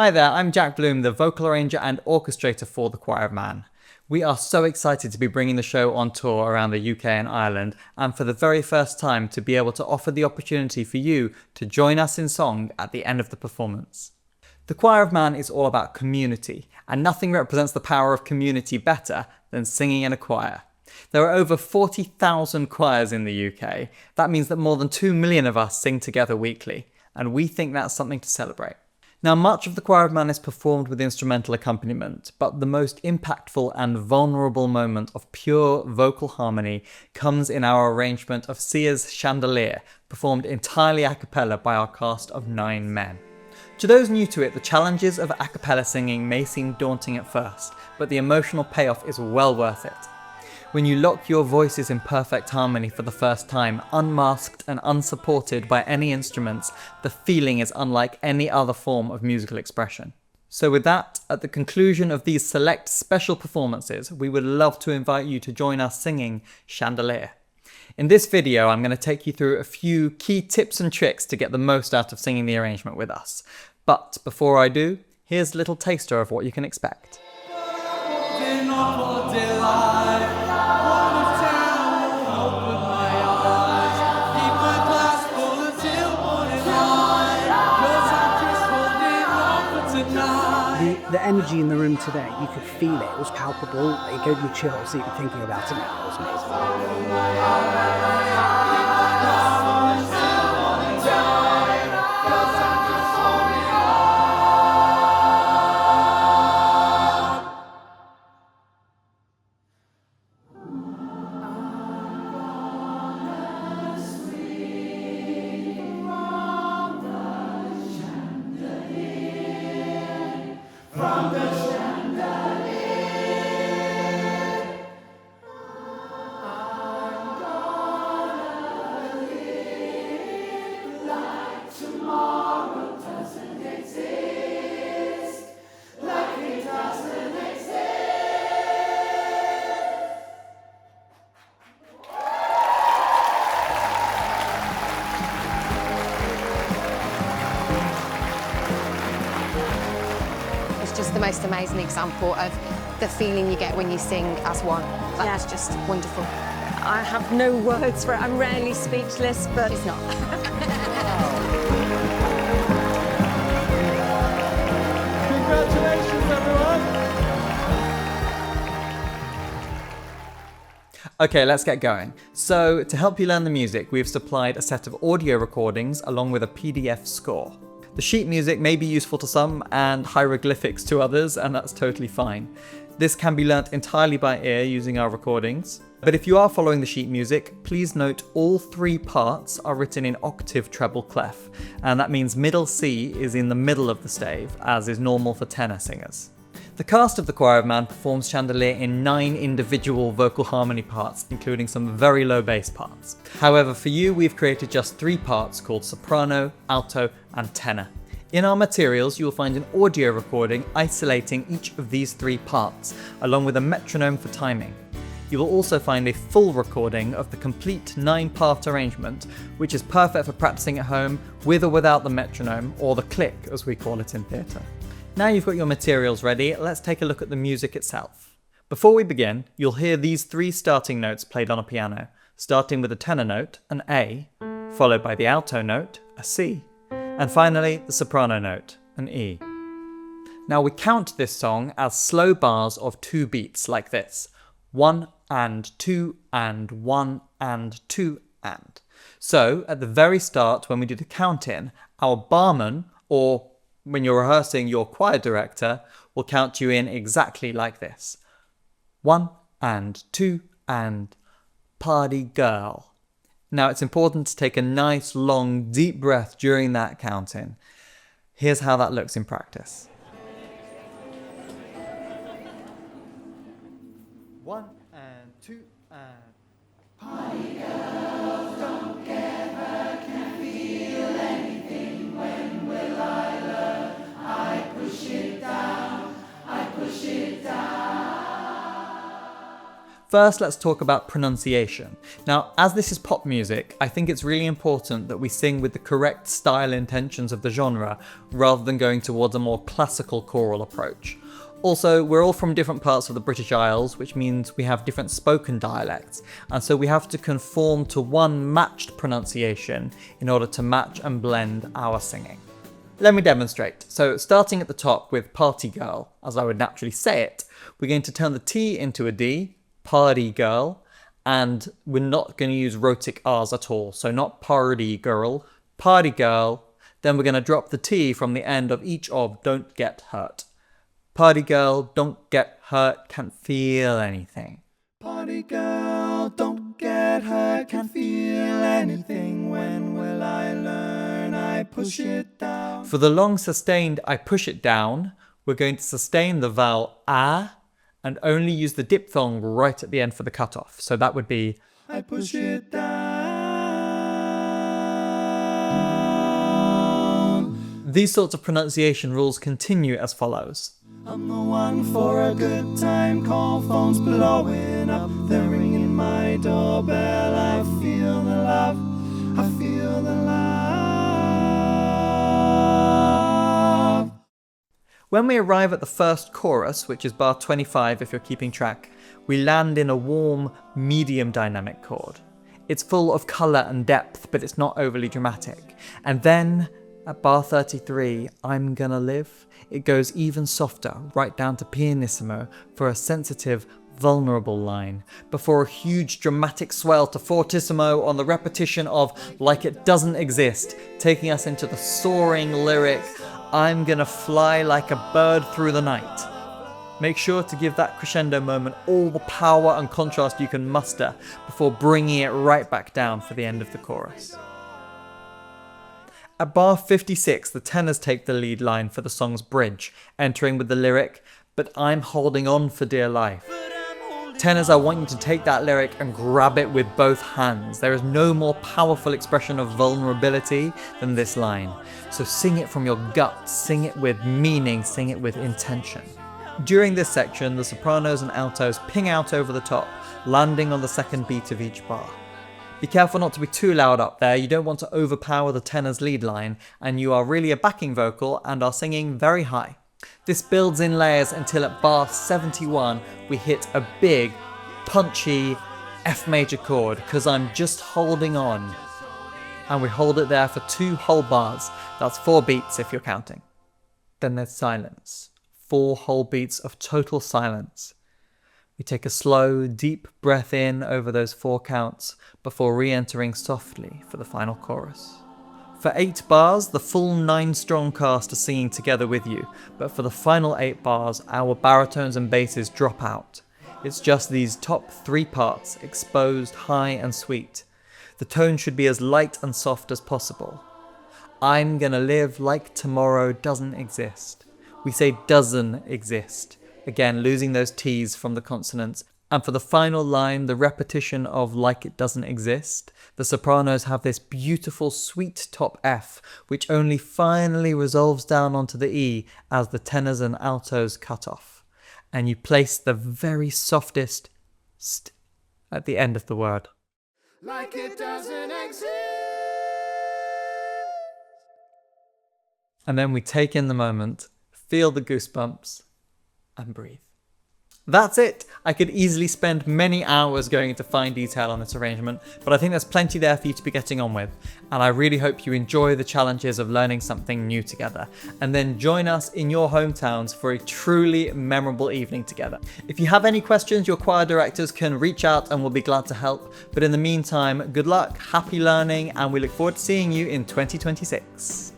Hi there, I'm Jack Bloom, the vocal arranger and orchestrator for The Choir of Man. We are so excited to be bringing the show on tour around the UK and Ireland, and for the very first time to be able to offer the opportunity for you to join us in song at the end of the performance. The Choir of Man is all about community, and nothing represents the power of community better than singing in a choir. There are over 40,000 choirs in the UK. That means that more than 2 million of us sing together weekly, and we think that's something to celebrate. Now, much of The Choir of Man is performed with instrumental accompaniment, but the most impactful and vulnerable moment of pure vocal harmony comes in our arrangement of Sia's Chandelier, performed entirely a cappella by our cast of 9 men. To those new to it, the challenges of a cappella singing may seem daunting at first, but the emotional payoff is well worth it. When you lock your voices in perfect harmony for the first time, unmasked and unsupported by any instruments, the feeling is unlike any other form of musical expression. So with that, at the conclusion of these select special performances, we would love to invite you to join us singing Chandelier. In this video, I'm going to take you through a few key tips and tricks to get the most out of singing the arrangement with us. But before I do, here's a little taster of what you can expect. The energy in the room today, you could feel it. It was palpable. It gave you chills even thinking about it now. It was amazing. Just the most amazing example of the feeling you get when you sing as one. That's just wonderful. I have no words for it. I'm rarely speechless, but It's not. Congratulations, everyone! Okay, let's get going. So, to help you learn the music, we've supplied a set of audio recordings along with a PDF score. The sheet music may be useful to some and hieroglyphics to others, and that's totally fine. This can be learnt entirely by ear using our recordings. But if you are following the sheet music, please note all 3 parts are written in octave treble clef, and that means middle C is in the middle of the stave, as is normal for tenor singers. The cast of The Choir of Man performs Chandelier in 9 individual vocal harmony parts, including some very low bass parts. However, for you, we've created just 3 parts called soprano, alto, and tenor. In our materials, you will find an audio recording isolating each of these 3 parts, along with a metronome for timing. You will also find a full recording of the complete 9-part arrangement, which is perfect for practicing at home with or without the metronome, or the click as we call it in theatre. Now you've got your materials ready, let's take a look at the music itself. Before we begin, you'll hear these 3 starting notes played on a piano, starting with the tenor note, an A, followed by the alto note, a C, and finally the soprano note, an E. Now we count this song as slow bars of 2 beats like this. 1 and 2 and 1 and 2 and. So at the very start, when we do the count in, our barman, or when you're rehearsing, your choir director, will count you in exactly like this. 1 and 2 and party girl. Now it's important to take a nice long deep breath during that count in. Here's how that looks in practice. 1 and 2 and party girl, don't get hurt, can't feel anything. When will I learn? I push it down, I push it down. First, let's talk about pronunciation. Now, as this is pop music, I think it's really important that we sing with the correct style intentions of the genre, rather than going towards a more classical choral approach. Also, we're all from different parts of the British Isles, which means we have different spoken dialects, and so we have to conform to one matched pronunciation in order to match and blend our singing. Let me demonstrate. So starting at the top with Party Girl, as I would naturally say it, we're going to turn the T into a D, Party Girl, and we're not going to use rhotic R's at all, so not Party Girl, Party Girl, then we're going to drop the T from the end of each of Don't Get Hurt. Party Girl, don't get hurt, can't feel anything. Party girl, don't get hurt, can't feel anything. When will I learn? I push it down. For the long sustained I push it down, we're going to sustain the vowel A and only use the diphthong right at the end for the cutoff. So that would be I push it down. These sorts of pronunciation rules continue as follows. I'm the one for a good time, call phones blowing up, they're ringing my doorbell. I feel the love, I feel the love. When we arrive at the first chorus, which is bar 25 if you're keeping track, we land in a warm, medium dynamic chord. It's full of colour and depth, but it's not overly dramatic. And then, at bar 33, I'm Gonna Live, it goes even softer, right down to pianissimo for a sensitive, vulnerable line, before a huge dramatic swell to fortissimo on the repetition of Like It Doesn't Exist, taking us into the soaring lyric, I'm gonna fly like a bird through the night. Make sure to give that crescendo moment all the power and contrast you can muster before bringing it right back down for the end of the chorus. At bar 56, the tenors take the lead line for the song's bridge, entering with the lyric, but I'm holding on for dear life. Tenors, I want you to take that lyric and grab it with both hands. There is no more powerful expression of vulnerability than this line. So sing it from your gut, sing it with meaning, sing it with intention. During this section, the sopranos and altos ping out over the top, landing on the second beat of each bar. Be careful not to be too loud up there, you don't want to overpower the tenor's lead line, and you are really a backing vocal and are singing very high. This builds in layers until at bar 71 we hit a big, punchy F major chord, because I'm just holding on. And we hold it there for 2 whole bars, that's 4 beats if you're counting. Then there's silence, 4 whole beats of total silence. We take a slow, deep breath in over those 4 counts before re-entering softly for the final chorus. For 8 bars, the full 9-strong cast are singing together with you, but for the final 8 bars, our baritones and basses drop out. It's just these top 3 parts, exposed, high and sweet. The tone should be as light and soft as possible. I'm gonna live like tomorrow doesn't exist. We say doesn't exist. Again, losing those T's from the consonants. And for the final line, the repetition of Like It Doesn't Exist, the sopranos have this beautiful sweet top F, which only finally resolves down onto the E as the tenors and altos cut off. And you place the very softest st at the end of the word. Like it doesn't exist. And then we take in the moment, feel the goosebumps, and breathe. That's it! I could easily spend many hours going into fine detail on this arrangement, but I think there's plenty there for you to be getting on with, and I really hope you enjoy the challenges of learning something new together, and then join us in your hometowns for a truly memorable evening together. If you have any questions, your choir directors can reach out and we'll be glad to help, but in the meantime, good luck, happy learning, and we look forward to seeing you in 2026.